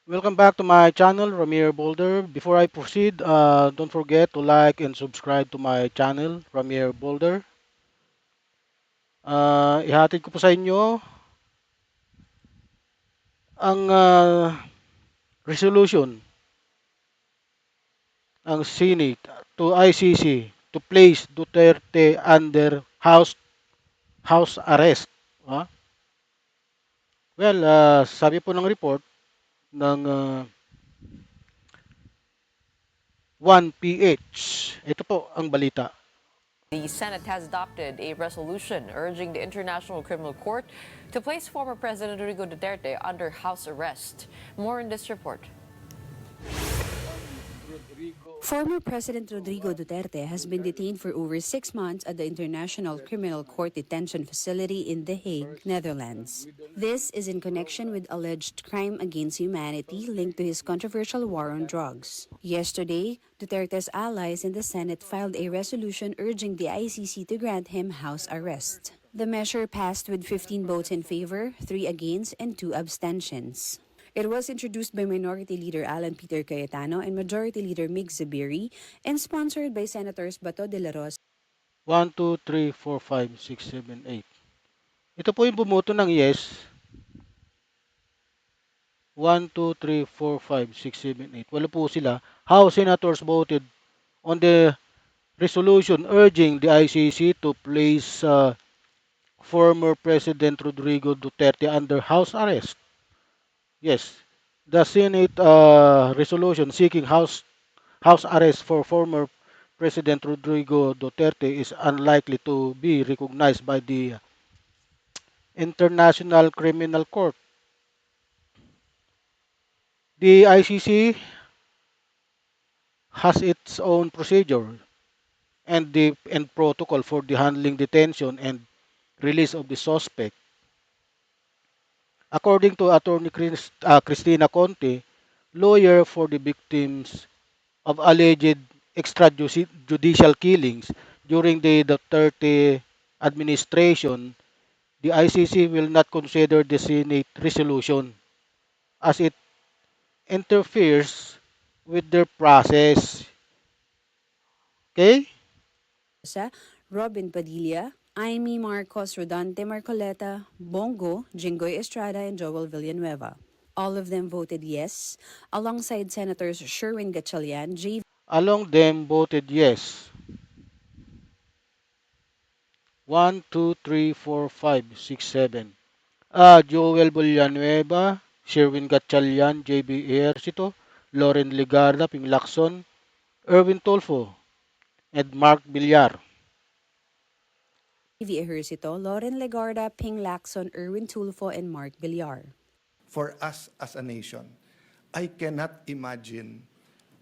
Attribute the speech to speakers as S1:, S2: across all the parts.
S1: Welcome back to my channel, Ramir Boulder. Before I proceed, don't forget to like and subscribe to my channel, Ramir Boulder. Ihatid ko po sa inyo ang resolution ng Senate to ICC to place Duterte under house arrest. Ah, sabi po ng report ng 1PH. Ito po ang balita.
S2: The Senate has adopted a resolution urging the International Criminal Court to place former President Rodrigo Duterte under house arrest. More in this report.
S3: Former President Rodrigo Duterte has been detained for over 6 months at the International Criminal Court detention facility in The Hague, Netherlands. This is in connection with alleged crime against humanity linked to his controversial war on drugs. Yesterday, Duterte's allies in the Senate filed a resolution urging the ICC to grant him house arrest. The measure passed with 15 votes in favor, 3 against, and 2 abstentions. It was introduced by Minority Leader Alan Peter Cayetano and Majority Leader Mig Zubiri and sponsored by Senators Bato de la Rosa.
S1: 1, 2, 3, 4, 5, 6, 7, 8. Ito po yung bumoto ng yes. 1, 2, 3, 4, 5, 6, 7, 8. Wala po sila. House Senators voted on the resolution urging the ICC to place former President Rodrigo Duterte under house arrest. Yes, the Senate resolution seeking house arrest for former President Rodrigo Duterte is unlikely to be recognized by the International Criminal Court. The ICC has its own procedure and protocol for the handling detention and release of the suspect. According to Attorney Cristina Conte, lawyer for the victims of alleged extrajudicial killings during the Duterte administration, the ICC will not consider the Senate resolution as it interferes with their process. Okay?
S3: Robin Padilla, Amy Marcos Rodante Marcoleta, Bongo, Jinggoy Estrada, and Joel Villanueva. All of them voted yes, alongside Senators Sherwin Gatchalian, J.
S1: Along them voted yes. 1, 2, 3, 4, 5, 6, 7. Joel Villanueva, Sherwin Gatchalian, JB Ejercito, Loren Legarda, Ping Lacson, Erwin Tolfo, and Mark Villar.
S3: V. Ejercito, Loren Legarda, Ping Lacson, Erwin Tulfo, and Mark Villar.
S4: For us as a nation, I cannot imagine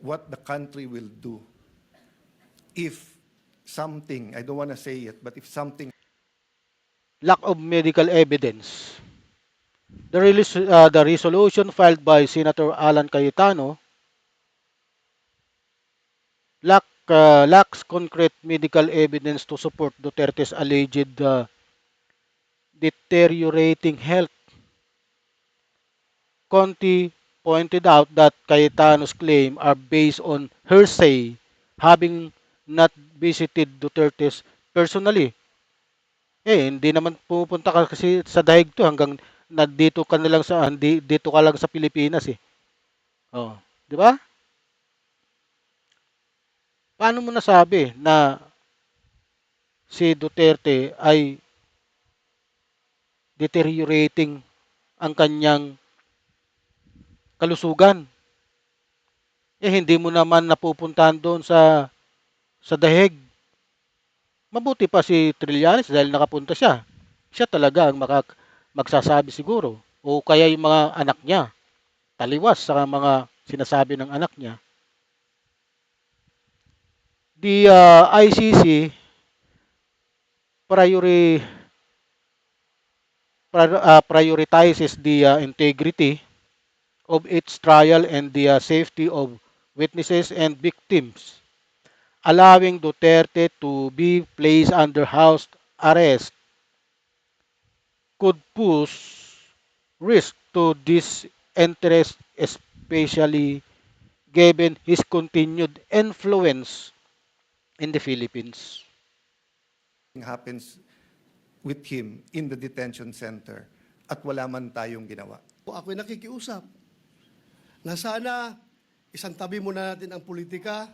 S4: what the country will do if something, I don't want to say it, but if something
S1: Lack of medical evidence. The resolution filed by Senator Alan Cayetano lacks concrete medical evidence to support Duterte's alleged deteriorating health. Conti pointed out that Cayetano's claims are based on hearsay, having not visited Duterte's personally. Hindi naman pupunta ka kasi sa daig to hanggang dito ka na lang dito ka lang sa Pilipinas eh. Oh, 'di ba? Paano mo nasabi na si Duterte ay deteriorating ang kanyang kalusugan? Hindi mo naman napupuntahan doon sa dahig. Mabuti pa si Trillanes dahil nakapunta siya. Siya talaga ang magsasabi siguro. O kaya yung mga anak niya. Taliwas sa mga sinasabi ng anak niya. The ICC priori, prioritizes the integrity of its trial and the safety of witnesses and victims, allowing Duterte to be placed under house arrest could pose risk to this interest, especially given his continued influence in the Philippines.
S4: Happens with him in the detention center at wala man tayong ginawa.
S5: Ako'y nakikiusap na sana isang tabi muna natin ang politika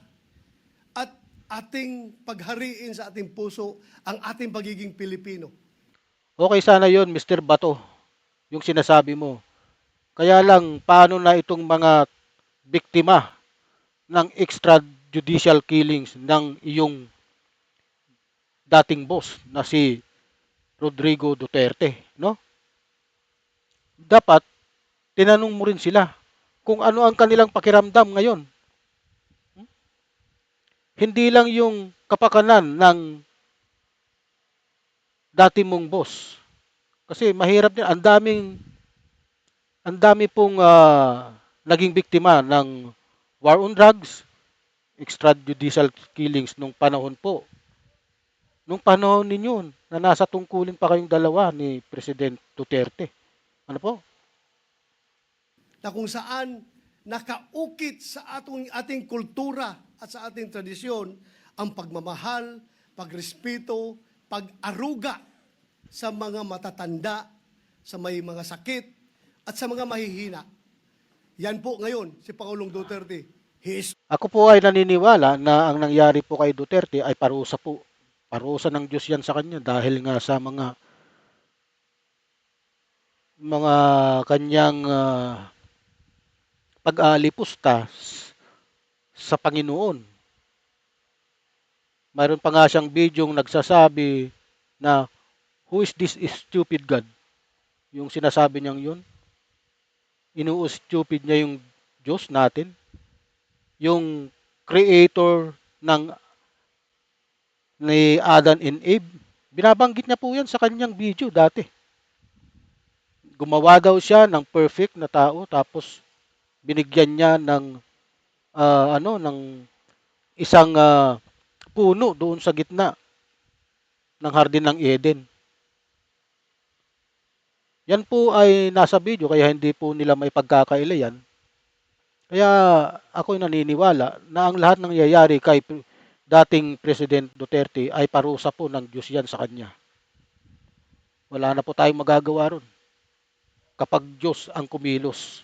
S5: at ating paghariin sa ating puso ang ating pagiging Pilipino.
S1: Okay sana yon, Mr. Bato, yung sinasabi mo. Kaya lang, paano na itong mga biktima ng extrajudicial killings ng iyong dating boss na si Rodrigo Duterte, no? Dapat tinanong mo rin sila kung ano ang kanilang pakiramdam ngayon. Hindi lang yung kapakanan ng dati mong boss. Kasi mahirap din, ang dami pong naging biktima ng war on drugs, extrajudicial killings nung panahon po. Nung panahon ninyo na nasa tungkulin pa kayong dalawa ni President Duterte. Ano po?
S5: Na kung saan nakaukit sa ating kultura at sa ating tradisyon ang pagmamahal, pagrespeto, pag-aruga sa mga matatanda, sa may mga sakit, at sa mga mahihina. Yan po ngayon si Pangulong Duterte. He is
S1: Ako po ay naniniwala na ang nangyari po kay Duterte ay parusa po. Parusa ng Diyos yan sa kanya dahil nga sa mga kanyang pag-aalipusta sa Panginoon. Mayroon pa nga siyang bidyong nagsasabi na, "Who is this stupid God?" Yung sinasabi niyang yun. Inu-stupid niya yung Diyos natin. Yung creator ni Adam and Eve. Binabanggit niya po yan sa kanyang video dati. Gumawa daw siya ng perfect na tao tapos binigyan niya ng ng isang puno doon sa gitna ng hardin ng Eden. Yan po ay nasa video kaya hindi po nila may pagkakaila yan. Kaya ako'y naniniwala na ang lahat ng nangyayari kay dating President Duterte ay parusa po ng Diyos yan sa kanya. Wala na po tayong magagawa ron. Kapag Diyos ang kumilos,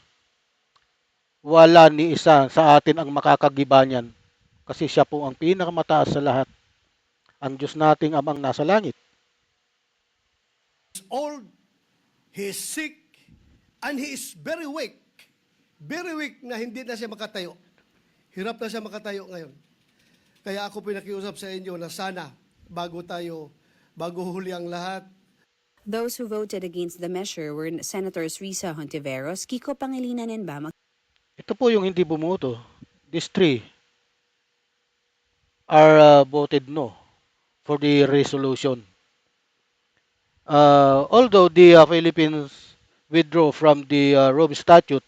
S1: wala ni isa sa atin ang makakagiba niyan kasi siya po ang pinakamataas sa lahat. Ang Diyos nating amang nasa langit.
S5: old, he is sick, and he is very weak. Very weak na hindi na siya makatayo. Hirap na siya makatayo ngayon. Kaya ako pinakiusap sa inyo na sana bago huli ang lahat,
S3: Those who voted against the measure were Senators Risa Hontiveros, Kiko Pangilinan, and Bam
S1: Ito po yung hindi bumoto. These three are voted no for the resolution. Although the Philippines withdrew from the Rome Statute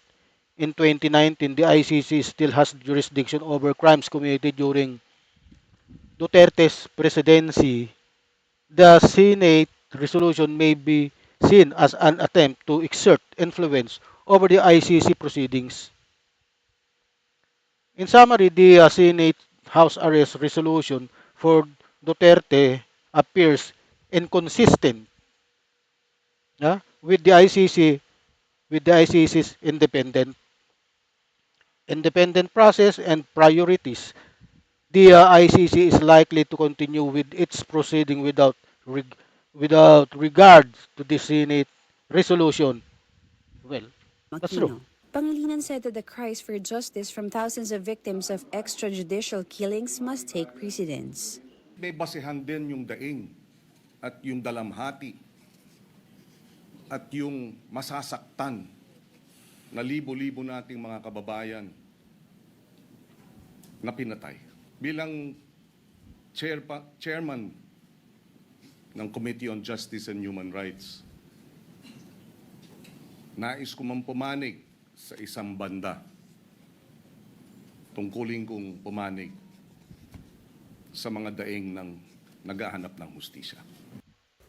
S1: in 2019, the ICC still has jurisdiction over crimes committed during Duterte's presidency. The Senate resolution may be seen as an attempt to exert influence over the ICC proceedings. In summary, the Senate House Arrest Resolution for Duterte appears inconsistent with the ICC's independent process and priorities. The ICC is likely to continue with its proceeding without regard to the Senate resolution. Well, that's true.
S3: Aquino. Pangilinan said that the cries for justice from thousands of victims of extrajudicial killings must take precedence.
S6: May basehan din yung daing at yung dalamhati at yung masasaktan na libo-libo nating mga kababayan na pinatay. Bilang chairman ng Committee on Justice and Human Rights, nais ko man pumanig sa isang banda. Tungkulin kong pumanig sa mga daing ng naghahanap ng hustisya.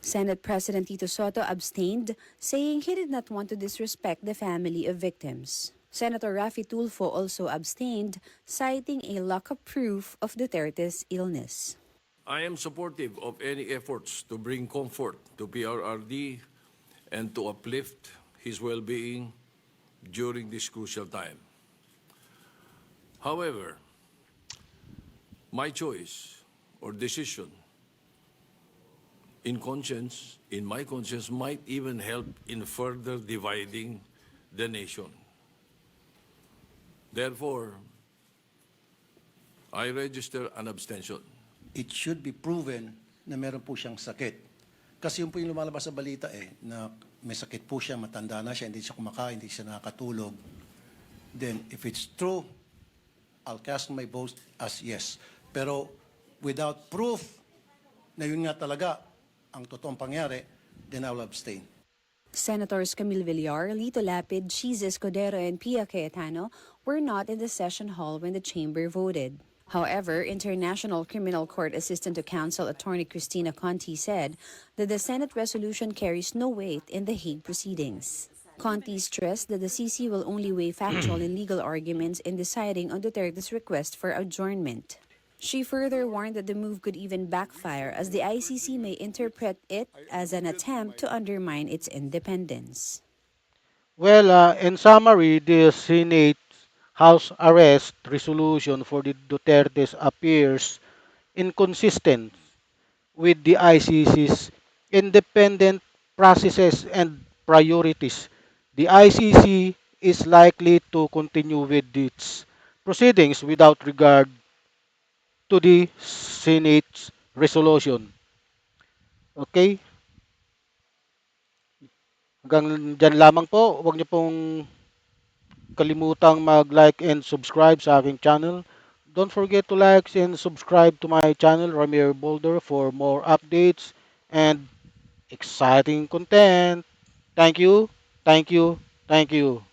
S3: Senate President Tito Soto abstained, saying he did not want to disrespect the family of victims. Senator Raffy Tulfo also abstained, citing a lack of proof of Duterte's illness.
S7: I am supportive of any efforts to bring comfort to PRRD and to uplift his well-being during this crucial time. However, my choice or decision in my conscience, might even help in further dividing the nation. Therefore, I register an abstention.
S8: It should be proven na meron po siyang sakit. Kasi yun po yung lumalabas sa balita na may sakit po siya, matanda na siya, hindi siya kumakain, hindi siya nakakatulog. Then, if it's true, I'll cast my vote as yes. Pero without proof na yun nga talaga ang totoong pangyari, then I will abstain.
S3: Senators Camille Villar, Lito Lapid, Cheese Escudero, and Pia Cayetano were not in the session hall when the chamber voted. However, International Criminal Court Assistant to Counsel Attorney Cristina Conti said that the Senate resolution carries no weight in the Hague proceedings. Conti stressed that the CC will only weigh factual and legal arguments in deciding on Duterte's request for adjournment. She further warned that the move could even backfire as the ICC may interpret it as an attempt to undermine its independence.
S1: Well, in summary, the Senate House arrest resolution for the Dutertes appears inconsistent with the ICC's independent processes and priorities. The ICC is likely to continue with its proceedings without regard to the Senate's resolution. Okay? Hanggang dyan lamang po. Huwag niyo pong kalimutang mag-like and subscribe sa aking channel. Don't forget to like and subscribe to my channel, Ramir Boulder, for more updates and exciting content. Thank you, thank you, thank you.